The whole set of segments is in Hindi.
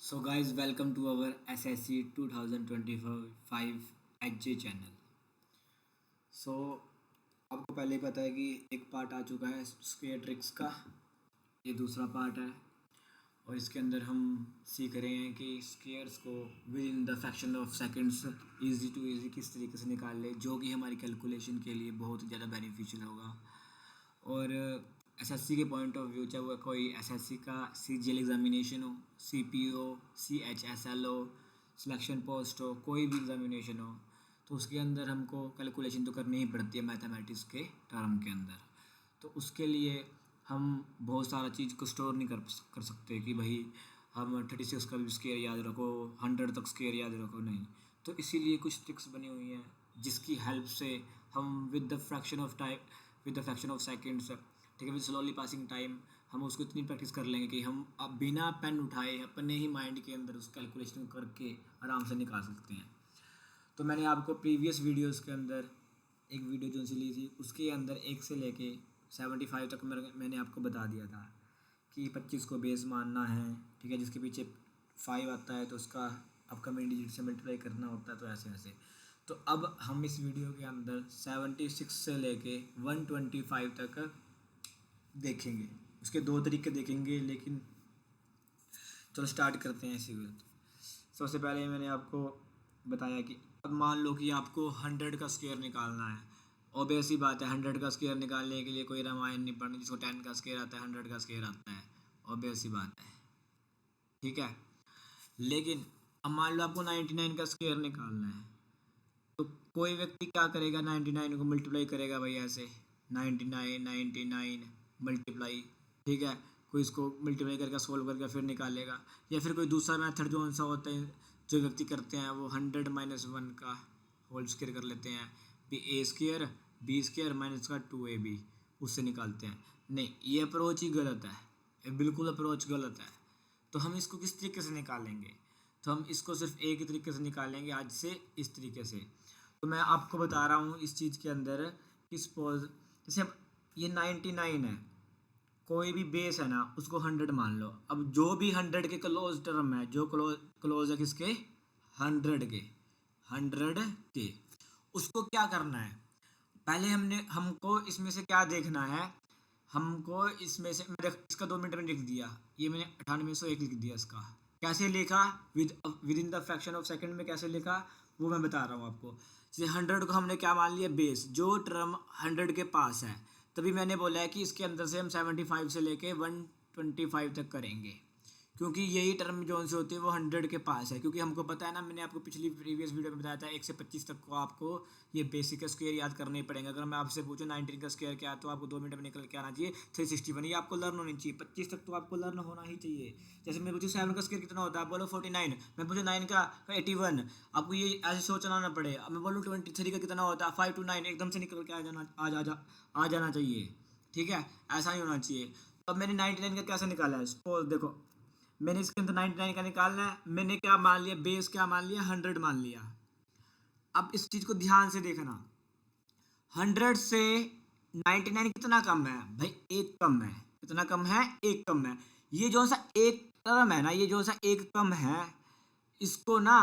So guys, welcome to our SSC 2025 HJ channel. So आपको पहले ही पता है कि एक पार्ट आ चुका है स्क्वेयर ट्रिक्स का, ये दूसरा पार्ट है और इसके अंदर हम सीख रहे हैं कि स्क्वेयर्स को within the fraction of seconds easy to easy किस तरीके से निकाल ले, जो कि हमारी कैलकुलेशन के लिए बहुत ज़्यादा बेनिफिशियल होगा। और एसएससी के पॉइंट ऑफ व्यू, चाहे वो कोई एसएससी का सीजीएल एग्जामिनेशन हो, सीपीओ, सीएचएसएल हो, सिलेक्शन पोस्ट हो, कोई भी एग्जामिनेशन हो, तो उसके अंदर हमको कैलकुलेशन तो करनी ही पड़ती है मैथमेटिक्स के टर्म के अंदर। तो उसके लिए हम बहुत सारा चीज़ को स्टोर नहीं कर सकते कि भाई हम 36 का भी स्केयर याद रखो, 100 तक स्केयर याद रखो, नहीं। तो इसीलिए कुछ ट्रिक्स बनी हुई हैं जिसकी हेल्प से हम with the fraction of seconds, ठीक है, विद स्लोली पासिंग टाइम, हम उसको इतनी प्रैक्टिस कर लेंगे कि हम अब बिना पेन उठाए अपने ही माइंड के अंदर उस कैलकुलेशन करके आराम से निकाल सकते हैं। तो मैंने आपको प्रीवियस वीडियोस के अंदर एक वीडियो जो सी ली थी, उसके अंदर 1 से लेके 75 तक मैंने आपको बता दिया था कि 25 को बेस मानना है, ठीक है, जिसके पीछे 5 आता है तो उसका अपकमिंग डिजिट से मल्टीप्लाई करना होता है, तो ऐसे ऐसे। तो अब हम इस वीडियो के अंदर 76 से लेके 125 तक देखेंगे। उसके 2 तरीके देखेंगे, लेकिन चलो स्टार्ट करते हैं इसी वक्त। सबसे पहले मैंने आपको बताया कि अब मान लो कि आपको 100 का स्क्वायर निकालना है। ऑब्वियस ही बात है, 100 का स्क्वायर निकालने के लिए कोई रामायण नहीं पढ़नी। जिसको 10 का स्क्वायर आता है, 100 का स्क्वायर आता है, ऑब्वियस ही बात है, ठीक है। लेकिन अब मान लो आपको 99 का स्क्वायर निकालना है, तो कोई व्यक्ति क्या करेगा, 99 को मल्टीप्लाई करेगा भाई ऐसे, 99 मल्टीप्लाई, ठीक है। कोई इसको मल्टीप्लाई करके सोल्व करके फिर निकालेगा, या फिर कोई दूसरा मेथड जो सा होता है जो व्यक्ति करते हैं, वो 100 - 1 का होल स्क्वायर कर लेते हैं, ए स्क्वायर बी स्क्वायर माइनस का 2ab, उससे निकालते हैं। नहीं, ये अप्रोच ही गलत है, ये बिल्कुल अप्रोच गलत है। तो हम इसको किस तरीके से निकालेंगे? तो हम इसको सिर्फ एक ही तरीके से निकालेंगे आज से, इस तरीके से। तो मैं आपको बता रहा हूँ इस चीज़ के अंदर कि सपोज जैसे अब ये 99 है, कोई भी बेस है ना, उसको 100 मान लो। अब जो भी 100 के क्लोज टर्म है, जो क्लोज है किसके, 100 के, उसको क्या करना है, पहले हमको इसमें से क्या देखना है, हमको इसमें से मैं इसका 2 मिनट में लिख दिया, ये मैंने 9801 लिख दिया। इसका कैसे लिखा, with in the fraction of second में कैसे लिखा, वो मैं बता रहा हूँ आपको। जैसे 100 को हमने क्या मान लिया, बेस, जो टर्म 100 के पास है। तभी मैंने बोला है कि इसके अंदर से हम 75 से लेके 125 तक करेंगे, क्योंकि यही टर्म जो से होती है वो 100 के पास है। क्योंकि हमको पता है ना, मैंने आपको पिछली प्रीवियस वीडियो में बताया था 1 से 25 तक को आपको ये बेसिक का स्क्वायर याद करने ही पड़ेंगे। अगर मैं आपसे पूछूं 19 का स्क्वायर क्या है, तो आपको 2 मिनट में निकल के आना चाहिए 361। ये आपको लर्न होनी चाहिए, 25 तक तो आपको लर्न होना ही चाहिए। जैसे मैं पूछूँ 7 का स्क्वायर कितना होता है, आप बोलो 49, मैं पूछूँ 9 का 81, आपको ये ऐसे सोचना ना पड़े। अब मैं बोलूँ 23 का कितना होता है, 5 to 9, एकदम से निकल के आ जाना चाहिए, ठीक है, ऐसा ही होना चाहिए। अब मैंने 99 का कैसे निकाला है, सपोज देखो, मैंने इसके अंदर 99 का निकालना है, मैंने क्या मान लिया, बेस क्या मान लिया, 100 मान लिया। अब इस चीज को ध्यान से देखना, 100 से 99 कितना कम है भाई, एक कम है। कितना कम है, एक कम है। ये जो सा एक टर्म है ना, ये जो सा एक कम है, इसको ना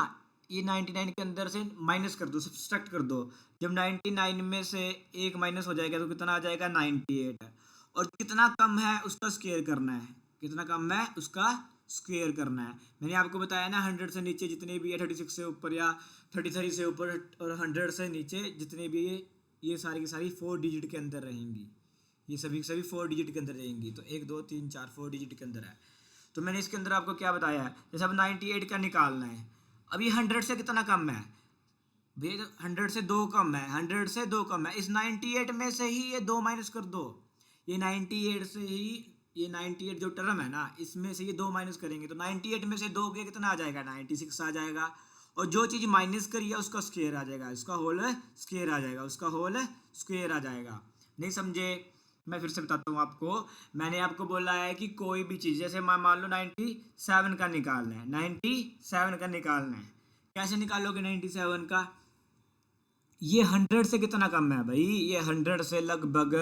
ये 99 के अंदर से माइनस कर दो, सब्सट्रैक्ट कर दो। जब 99 में से एक माइनस हो जाएगा तो कितना आ जाएगा, 98। और कितना कम है उसका स्क्वायर करना है, कितना कम है उसका स्क्वायर करना है। मैंने आपको बताया ना, 100 से नीचे जितने भी है, 36 से ऊपर या 33 से ऊपर, और 100 से नीचे जितने भी ये सारी की सारी 4 डिजिट के अंदर रहेंगी। ये सभी सभी 4 डिजिट के अंदर रहेंगी। तो 1 2 3 4 4 डिजिट के अंदर है। तो मैंने इसके अंदर आपको क्या बताया है, जैसे अब 98 का निकालना है। अब ये 100 से कितना कम है भैया, 100 से 2 कम है, 100 से 2 कम है। इस 98 में से ही ये 2 माइनस कर दो। ये 98 से ही, ये 98 जो टर्म है ना, इसमें से ये 2 माइनस करेंगे तो 98 में से 2 के कितना आ जाएगा, 96 आ जाएगा। और जो चीज़ माइनस करी है उसका स्क्वायर आ जाएगा, उसका होल स्क्वायर आ जाएगा, उसका होल स्क्वायर आ जाएगा। नहीं समझे? मैं फिर से बताता हूँ आपको। मैंने आपको बोला है कि कोई भी चीज़, जैसे मान लो 97 का निकालना है, 97 का निकालना है। कैसे निकालोगे 97 का, ये 100 से कितना कम है भाई, ये 100 से लगभग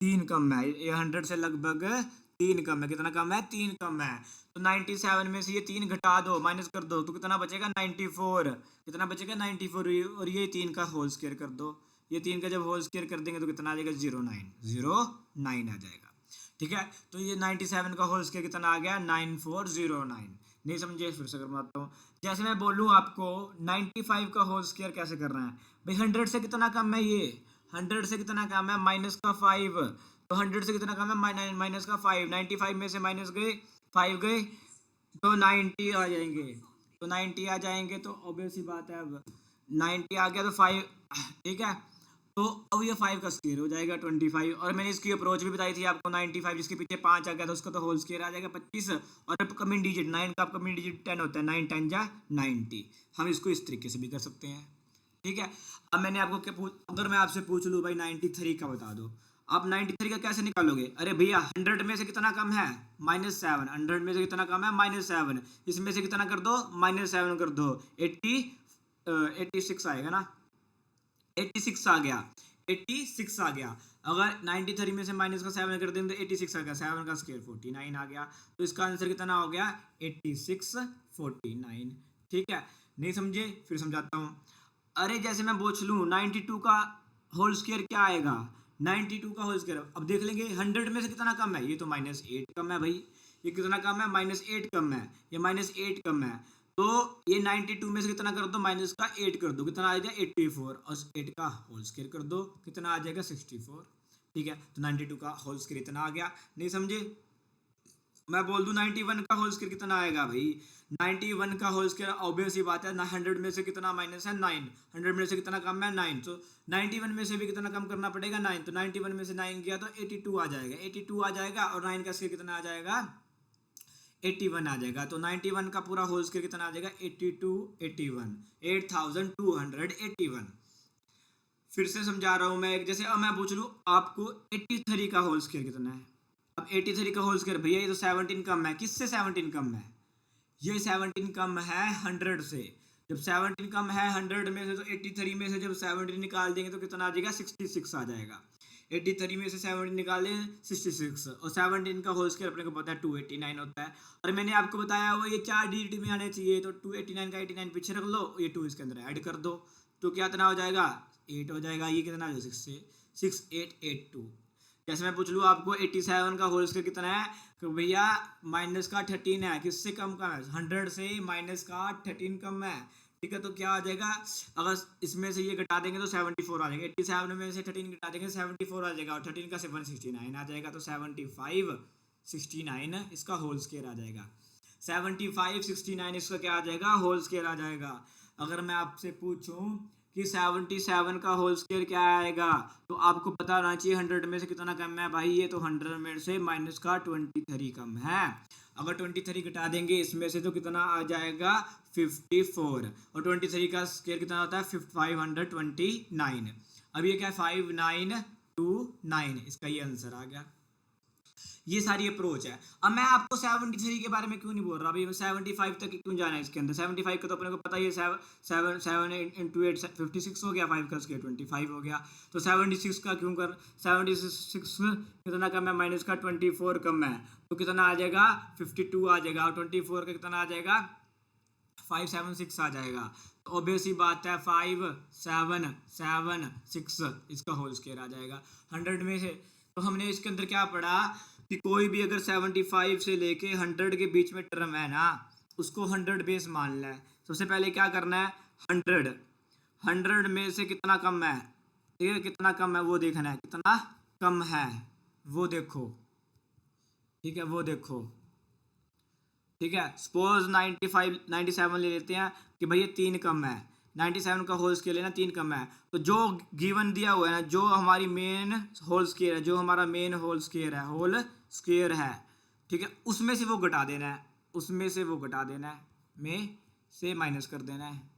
3 कम है, ये 100 से लगभग 3 कम है, कितना कम है, 3 कम है। तो 97 में से ये 3 घटा दो, माइनस कर दो, तो कितना बचेगा 94, कितना बचेगा 94, और ये 3 का होल स्क्वायर कर दो, ये 3 का जब होल स्क्वायर कर देंगे तो कितना आ जाएगा 09 आ जाएगा। ठीक है, तो ये 97 का होल स्क्वायर कितना आ गया 9409। नहीं समझे, फिर से करवाता हूँ। जैसे मैं बोलूँ आपको 95 का होल स्क्वायर कैसे करना है भाई, 100 से कितना कम है, ये 100 से कितना कम है माइनस का 5, तो 100 से कितना कम है माइनस का 5, 95 में से माइनस गए 5 गए तो 90 आ जाएंगे, तो 90 आ जाएंगे, तो ऑब्वियस ही बात है अब 90 आ गया तो 5, ठीक है, तो अब ये 5 का स्क्वायर हो जाएगा 25, और मैंने इसकी अप्रोच भी बताई थी आपको 95 जिसके पीछे 5 आ गया तो उसका तो होल स्क्वायर आ जाएगा 25, और अब कमिंग डिजिट 9 का कमिंग डिजिट 10 होता है, 9 10 जा 90। हम इसको इस तरीके से भी कर सकते हैं। ठीक है, अब मैंने आपको क्या अगर मैं आपसे पूछ लूँ भाई 93 का बता दो, आप 93 का कैसे निकालोगे, अरे भैया 100 में से कितना कम है -7, 100 में से कितना कम है -7, इसमें से कितना कर दो -7 कर दो, 86 आएगा ना, 86 आ गया, 86 आ गया। अगर 93 में से माइनस का 7 कर देंगे तो 86 आ गया, 7 का स्क्वायर 49 आ गया, तो इसका आंसर कितना हो गया 86 49। ठीक है, नहीं समझे, फिर समझाता हूँ। अरे जैसे मैं पूछ लूँ 92 का होल स्क्वायर क्या आएगा, 92 का होल स्क्वायर अब देख लेंगे 100 में से कितना कम है, ये तो -8 कम है भाई, ये कितना कम है -8 कम है, ये -8 कम है, तो ये 92 में से कितना कर दो माइनस का 8 कर दो, कितना आ जाएगा 84, और 8 का होल स्क्वायर कर दो, कितना आ जाएगा 64। ठीक है, तो 92 का होल स्क्वायर इतना आ गया। नहीं समझे, मैं बोल दूं 91 का होल स्क्वायर कितना आएगा भाई, 91 का होल स्क्वायर ऑब्वियस ही बात है, 100 में से कितना माइनस है 9, 100 में से कितना कम है 9, तो 91 में से भी कितना कम करना पड़ेगा 9, तो 91 में से 9 गया तो 82 आ जाएगा, 82 आ जाएगा, और 9 का स्क्वायर कितना आ जाएगा 81 आ जाएगा, तो 91 का पूरा होल स्क्वायर कितना आ जाएगा 82 81 8281। फिर से समझा रहा हूं मैं, एक जैसे अब मैं पूछ लूं आपको 83 का होल स्क्वायर कितना है, अब 83 का होल स्क्वायर भैया ये तो 17 कम है, किससे 17 कम है, ये 17 कम है 100 से, जब 17 कम है 100 में से तो 83 में से जब 17 निकाल देंगे तो कितना आ जाएगा 66 आ जाएगा, 83 में से 17 निकाल दें 66, और 17 का होल स्क्वायर अपने को पता है 289 होता है, और मैंने आपको बताया वो ये 4 डिजिट में आने चाहिए, तो 289 का 89 पीछे रख लो, ये 2 इसके अंदर ऐड कर दो, तो क्या इतना हो जाएगा 8 हो जाएगा, ये कितना हो जाएगा 6882। जैसे मैं पूछ लूँ आपको 87 का होल स्क्वायर कितना है, तो भैया माइनस का 13 है, किससे कम का है 100 से माइनस का 13 कम है। ठीक है, तो क्या आ जाएगा, अगर इसमें से ये घटा देंगे तो 74 आ जाएगा, 87 में से 13 घटा देंगे 74 आ जाएगा, और 13 का 769 आ जाएगा, तो 75 69 इसका होल स्क्वायर आ जाएगा, 75 69 इसका क्या आ जाएगा होल स्क्वायर आ जाएगा। अगर मैं आपसे पूछूं कि 77 का होल स्क्वायर क्या आएगा, तो आपको पता होना चाहिए 100 में से कितना कम है भाई, ये तो 100 में से माइनस का 23 कम है, अगर 23 घटा देंगे इसमें से तो कितना आ जाएगा 54, और 23 का स्क्वायर कितना होता है 529। अब ये क्या है 5929, इसका ये आंसर आ गया। ये सारी अप्रोच है। अब मैं आपको 73 के बारे में क्यों नहीं बोल रहा भाई, 75 तक क्यों जाना है इसके अंदर, 75 का तो अपने को पता ही है, 7 इंटू 8 56 हो गया, 5 का स्क्वायर 25 हो गया, तो 76 का क्यों कर, 76 कितना कम है माइनस का 24 कम है, तो कितना आ जाएगा 52 आ जाएगा, और 24 का कितना आ जाएगा 576 आ जाएगा, तो ऑब्वियस ही बात है 5776 इसका होल स्क्वायर आ जाएगा 100 में से। तो हमने इसके अंदर क्या पढ़ा कि कोई भी अगर 75 से लेके 100 के बीच में टर्म है ना, उसको 100 बेस मान लें। सबसे पहले क्या करना है 100 में से कितना कम है, ठीक है, कितना कम है वो देखना है, कितना कम है वो देखो, ठीक है वो देखो, ठीक है। सपोज 97 ले लेते हैं कि भैया 3 कम है, 97 का होल स्क्वायर लेना 3 कम है, तो जो गिवन दिया हुआ है ना, जो हमारी मेन होल स्क्वायर है, जो हमारा मेन होल स्क्वायर है, ठीक है, उसमें से वो घटा देना है, उसमें से वो घटा देना है, में से माइनस कर देना है।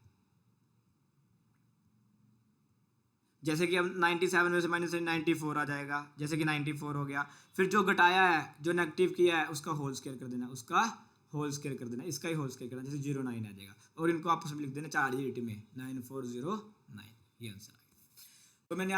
जैसे कि अब 97 में से माइनस 94 आ जाएगा, जैसे कि 94 हो गया, फिर जो घटाया है जो नेगेटिव किया है उसका होल स्क्वायर कर देना, उसका होल स्क्वायर कर देना, इसका ही होल स्क्वायर करना, जैसे 09 आ जाएगा, और इनको आपस में लिख देना 4 डिजिट में 9409, ये आंसर आ गया। तो मैंने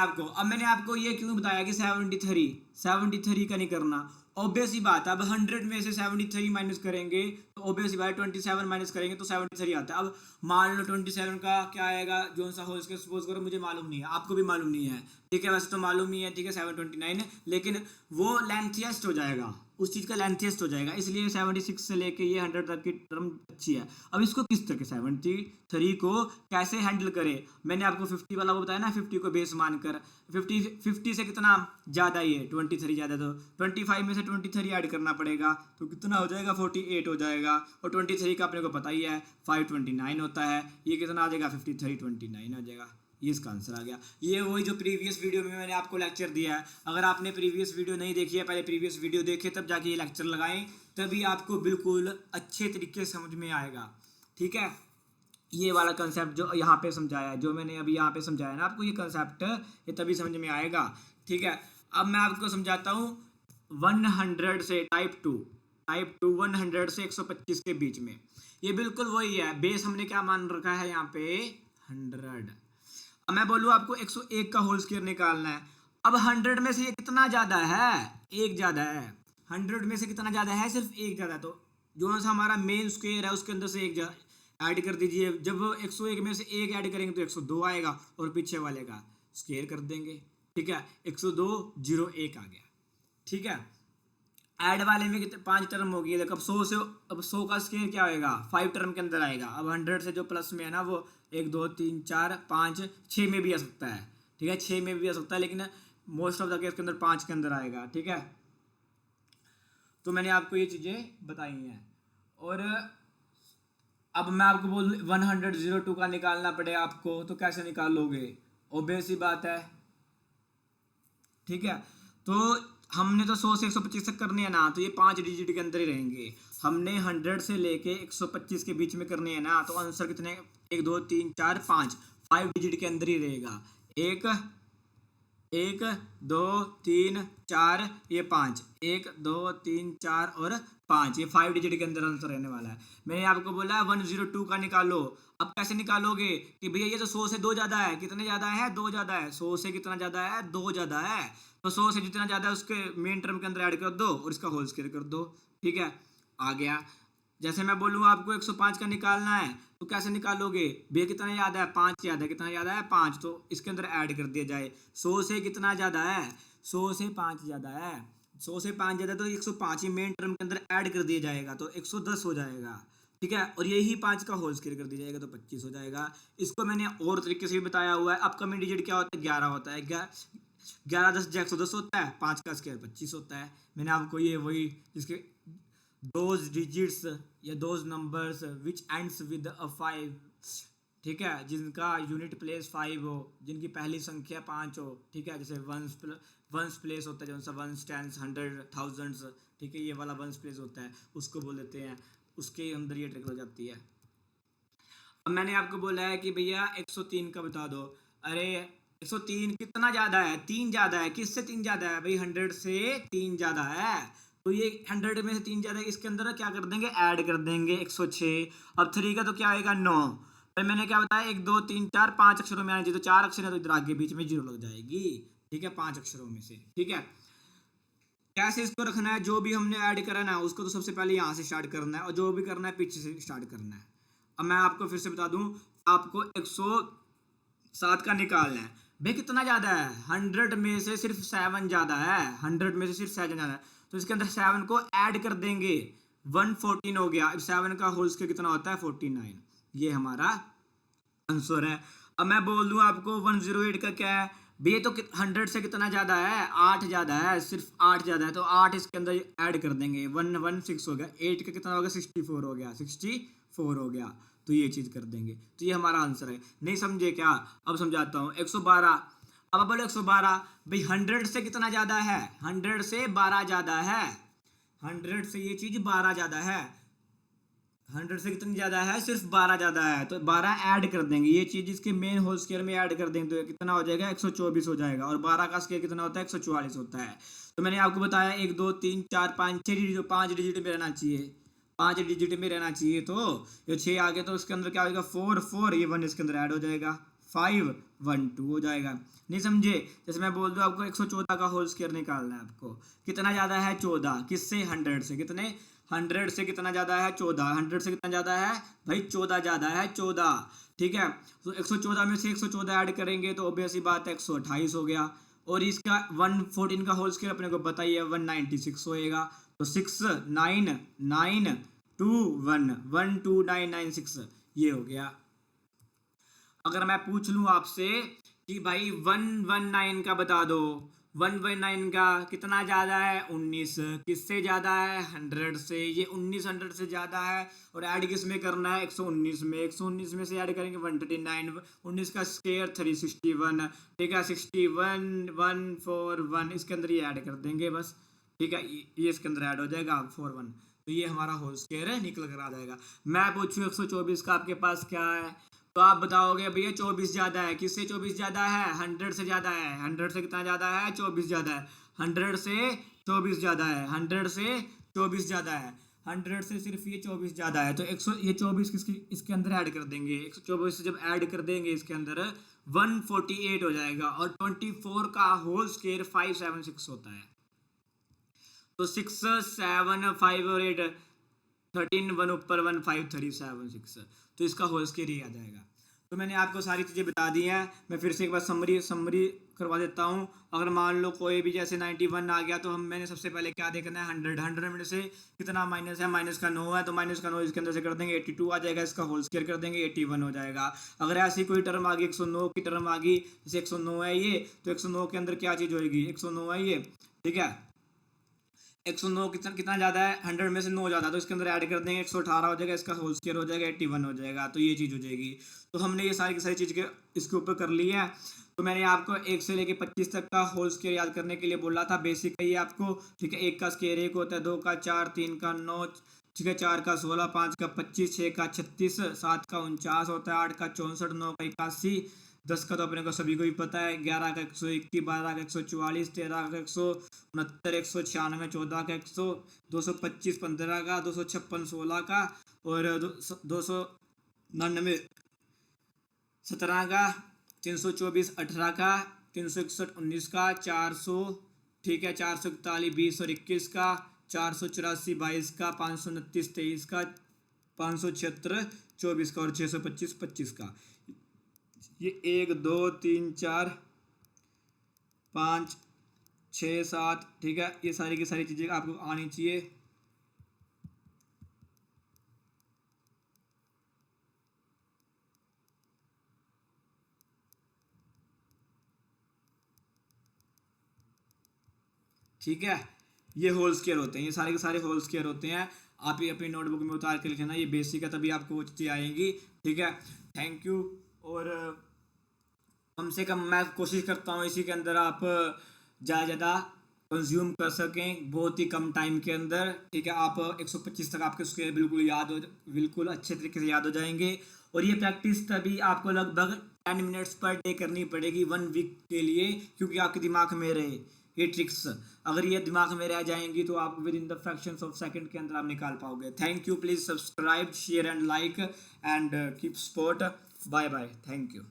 आपको ये क्यों बताया कि 73 का नहीं करना, ऑब्वियस ही बात है, अब 100 में से 73 माइनस करेंगे तो ऑब्वियस ही बात है 27 माइनस करेंगे तो 73 आता है। अब मान लो 27 का क्या आएगा जो सा होल स्क्वायर, सपोज करो मुझे मालूम नहीं है, आपको भी मालूम नहीं है, ठीक है, वैसे तो मालूम ही है, ठीक है 729, लेकिन वो लेंथिएस्ट हो जाएगा, उस चीज़ का लेंथिएस्ट हो जाएगा, इसलिए 76 से लेके ये 100 तक की टर्म अच्छी है। अब इसको किस तरह के 73 को कैसे हैंडल करें, मैंने आपको 50 वाला वो बताया ना, 50 को बेस मानकर 50 से कितना ज़्यादा ही है 23 ज़्यादा, तो 25 में से 23 ऐड करना पड़ेगा तो कितना हो जाएगा 48 हो जाएगा, और 23 का अपने को पता ही है 529 होता है, ये कितना आ जाएगा 5329 आ जाएगा, ये इसका आंसर आ गया। ये वही जो प्रीवियस वीडियो में मैंने आपको लेक्चर दिया है, अगर आपने प्रीवियस वीडियो नहीं देखी है, पहले प्रीवियस वीडियो देखे तब जाके ये लेक्चर लगाएं, तभी आपको बिल्कुल अच्छे तरीके से समझ में आएगा, ठीक है। ये वाला कंसेप्ट जो यहाँ पे समझाया है, जो मैंने अभी यहाँ पे समझाया ना आपको, ये कंसेप्ट ये तभी समझ में आएगा, ठीक है। अब मैं आपको समझाता हूँ 100 से टाइप टू 100 से 125 के बीच में, ये बिल्कुल वही है, बेस हमने क्या मान रखा है यहाँ पे 100। अब मैं बोलूँ आपको 101 का होल स्क्वायर निकालना है, अब 100 में से ये कितना ज़्यादा है, एक ज़्यादा है, 100 में से कितना ज़्यादा है, सिर्फ एक ज़्यादा, तो जो सा हमारा मेन स्क्वायर है उसके अंदर से एक ऐड कर दीजिए, जब 101 में से एक ऐड करेंगे तो 102 आएगा, और पीछे वाले का स्क्वायर कर देंगे, ठीक है, 102 01 आ गया, ठीक है। ऐड वाले में कितने 5 टर्म होगी, देखो अब 100 का स्क्वायर क्या होएगा 5 टर्म के अंदर आएगा। अब 100 से जो प्लस में है ना वो 1 2 3 4 5 6 में भी आ सकता है, ठीक है, 6 में भी आ सकता है, लेकिन मोस्ट ऑफ द केस के अंदर 5 के अंदर आएगा, ठीक है। तो मैंने आपको ये चीज़ें बताई हैं, और अब मैं आपको बोल 102 का निकालना पड़ेगा आपको, तो कैसे निकालोगे, ऑब्वियस ही बात है, ठीक है। तो हमने तो 100 से 125 तक करनी है ना, तो ये 5 डिजिट के अंदर ही रहेंगे, हमने 100 से लेके 125 के बीच में करनी है ना, तो आंसर कितने 1 2 3 4 5 डिजिट के अंदर ही रहेगा, 1 1 2 3 4 ये 5 1 2 3 4 और 5, ये 5 डिजिट के अंदर आंसर रहने वाला है। मैंने आपको बोला 102 का निकालो, अब कैसे निकालोगे कि भैया ये तो 100 से 2 ज़्यादा है, कितने ज़्यादा है 2 ज़्यादा है, 100 से कितना ज़्यादा है 2 ज़्यादा है, तो 100 से जितना ज़्यादा है उसके मेन टर्म के अंदर ऐड कर दो और इसका होल स्क्वायर कर दो, ठीक है, आ गया। जैसे मैं बोलूँगा आपको 105 का निकालना है, तो कैसे निकालोगे भैया, कितना याद है 5 याद है, कितना याद है 5, तो इसके अंदर ऐड कर दिया जाए, 100 से कितना ज़्यादा है 100 से 5 ज़्यादा है, 100 से 5 ज़्यादा, तो 105 ही मेन टर्म के अंदर ऐड कर दिया जाएगा, तो 110 हो जाएगा, ठीक है, और यही 5 का होल स्क्वायर कर दिया जाएगा तो 25 हो जाएगा। इसको मैंने और तरीके से भी बताया हुआ है, अपकमिंग डिजिट क्या होता है 11 होता है, 11 10 110 होता है, 5 का स्क्वायर 25 होता है। मैंने आपको ये वही जिसके those digits या those numbers which ends with a 5, ठीक है, जिनका यूनिट प्लेस 5 हो, जिनकी पहली संख्या 5 हो, ठीक है, जैसे वंस प्लेस होता है जो सा वंस टेंस हंड्रेड थाउजेंड्स, ठीक है, ये वाला वंस प्लेस होता है उसको बोल देते हैं, उसके अंदर ये ट्रिक हो जाती है। अब मैंने आपको बोला है कि भैया 103 का बता दो, अरे 103 कितना ज़्यादा है 3 ज़्यादा है, किससे 3 ज़्यादा है भाई 100 से 3 ज़्यादा है, तो ये 100 में से 3 ज़्यादा है, इसके अंदर क्या कर देंगे ऐड कर देंगे 106, अब 3 का तो क्या आएगा 9, फिर मैंने क्या बताया 1 2 3 4 5 अक्षरों में आना चाहिए, तो 4 अक्षर है तो इधर आगे बीच में 0 लग जाएगी, ठीक है, 5 अक्षरों में से, ठीक है। कैसे इसको रखना है, जो भी हमने ऐड करना है उसको तो सबसे पहले यहाँ से स्टार्ट करना है, और जो भी करना है पीछे से स्टार्ट करना है। अब मैं आपको फिर से बता दूं, आपको 107 का निकालना है, भाई कितना ज़्यादा है 100 में से सिर्फ 7 ज़्यादा है, 100 में से सिर्फ 7 ज़्यादा है, तो इसके अंदर 7 को ऐड कर देंगे 114 हो गया, अब 7 का होल स्क्वायर कितना होता है 49, ये हमारा आंसर है। अब मैं बोल दूं आपको 108 का क्या है भैया, तो 100 से कितना ज़्यादा है 8 ज़्यादा है, सिर्फ 8 ज़्यादा है, तो 8 इसके अंदर ऐड कर देंगे 116 हो गया, 8 का कितना हो गया 64 हो गया, 64 हो गया, तो ये चीज़ कर देंगे, तो ये हमारा आंसर है। नहीं समझे क्या, अब समझाता हूँ 112, अब बोलो 112 भाई 100 से कितना ज़्यादा है 100 से 12 ज़्यादा है, 100 से ये चीज़ 12 ज़्यादा है, 100 से कितनी ज़्यादा है सिर्फ 12 ज़्यादा है, तो 12 ऐड कर देंगे, ये चीज़ इसके मेन होल स्क्वायर में ऐड कर देंगे तो कितना हो जाएगा 124 हो जाएगा, और 12 का स्क्वायर कितना होता है 144 होता है। तो मैंने आपको बताया 1 2 3 4 5 6 डिजिट 5 डिजिट में रहना चाहिए, 5 डिजिट में रहना चाहिए, तो ये 6 आ गया तो इसके अंदर क्या होगा 4 4, ये 1 इसके अंदर ऐड हो जाएगा 512 हो जाएगा। नहीं समझे? जैसे मैं बोल दूं आपको 114 का होल स्क्वायर निकालना है आपको, कितना ज़्यादा है 14, किससे 100 से, कितने 100 से कितना ज़्यादा है 14, 100 से कितना ज़्यादा है भाई 14 ज़्यादा है 14, ठीक है। तो 114 में से 114 ऐड करेंगे तो ऑब्वियस सी बात है 128 हो गया, और इसका 114 का होल स्क्वायर अपने को पता ही है 196 होएगा, तो 69921 ये हो गया। अगर मैं पूछ लूं आपसे कि भाई 119 का बता दो, 119 का कितना ज़्यादा है 19, किससे ज़्यादा है 100 से, ये 19 100 से ज़्यादा है, और ऐड किस में करना है 119 में, 119 में से ऐड करेंगे 139, 19 का स्क्वायर 361, ठीक है 61 141 इसके अंदर ये ऐड कर देंगे बस, ठीक है ये इसके अंदर ऐड हो जाएगा 41, तो ये हमारा होल स्क्वायर है निकल कर आ जाएगा। मैं पूछूं 124 का आपके पास क्या है, तो आप बताओगे भैया 24 ज्यादा है, किससे 24 ज्यादा है 100 से ज्यादा है, 100 से कितना ज्यादा है 24 ज्यादा है, 100 से 24 ज्यादा है, 100 से 24 ज्यादा है, 100 से सिर्फ ये 24 ज्यादा है, तो 100 ये 24 किसकी इसके अंदर ऐड कर देंगे, 124 से जब ऐड कर देंगे इसके अंदर 148 हो जाएगा, और 24 का होल स्क्वायर 576 होता है, तो 6 7 5 और 8 13 1 ऊपर 1 5 3 7 6, तो इसका होल स्क्वायर ही आ जाएगा। तो मैंने आपको सारी चीज़ें बता दी हैं, मैं फिर से एक बार समरी करवा देता हूँ। अगर मान लो कोई भी जैसे 91 आ गया, तो मैंने सबसे पहले क्या देखना है 100 में से कितना माइनस है, माइनस का 9 है, तो माइनस का 9 इसके अंदर से कर देंगे 82 आ जाएगा, इसका होल स्क्वायर कर देंगे 81 हो जाएगा। अगर ऐसी कोई टर्म आ गई 109 की टर्म आ गई, जैसे 109 है ये, तो 109 के अंदर क्या चीज़ होगी 109 है ये, ठीक है 109 कितना कितना ज़्यादा है 100 में से 9 ज़्यादा, तो इसके अंदर ऐड कर देंगे 118 हो जाएगा, इसका होल स्क्वायर हो जाएगा 81 हो जाएगा, तो ये चीज़ हो जाएगी। तो हमने ये सारी की सारी चीज़ के इसके ऊपर कर ली है। तो मैंने आपको 1 से लेके 25 तक का होल स्क्वायर याद करने के लिए बोला था, बेसिक है ये आपको, ठीक है। 1 का स्क्वायर 1 होता है, 2 का 4, 3 का 9, ठीक है 4 का 16, 5 का 25, 6 का 36, 7 का 49 होता है, 8 का 64, 9 का 81, 10 का तो अपने को सभी को ही पता है, 11 का 121, 12 का 144, 13 का 169, 196, 14 का 100, 225, 15 का 256, 16 का, और 299, 17 का, 324, 18 का, 361, 19 का, 400, ठीक है 441, 20 और 21 का, 484, 22 का, 529, 23 का, 576, 24 का, और 625, 25 का। ये 1 2 3 4 5 6 7, ठीक है, ये सारी की सारी चीज़ें आपको आनी चाहिए। ठीक है, ये होल स्क्वायर होते हैं, ये सारे के सारे होल स्क्वायर होते हैं। आप ये अपनी नोटबुक में उतार के लिखना, ये बेसिक है, तभी आपको वो चीज़ें आएंगी, ठीक है। Thank you. और कम से कम मैं कोशिश करता हूँ इसी के अंदर आप ज़्यादा ज़्यादा कंज्यूम कर सकें बहुत ही कम टाइम के अंदर, ठीक है। आप 125 तक आपके स्क्वायर बिल्कुल अच्छे तरीके से याद हो जाएंगे। और ये प्रैक्टिस तभी आपको लगभग 10 मिनट्स पर डे करनी पड़ेगी 1 वीक के लिए, क्योंकि आपके दिमाग में रहे ये ट्रिक्स। अगर ये दिमाग में रह जाएंगी तो आप within the fractions of second के अंदर आप निकाल पाओगे। Thank you, please subscribe share and like and keep support. Bye bye, thank you.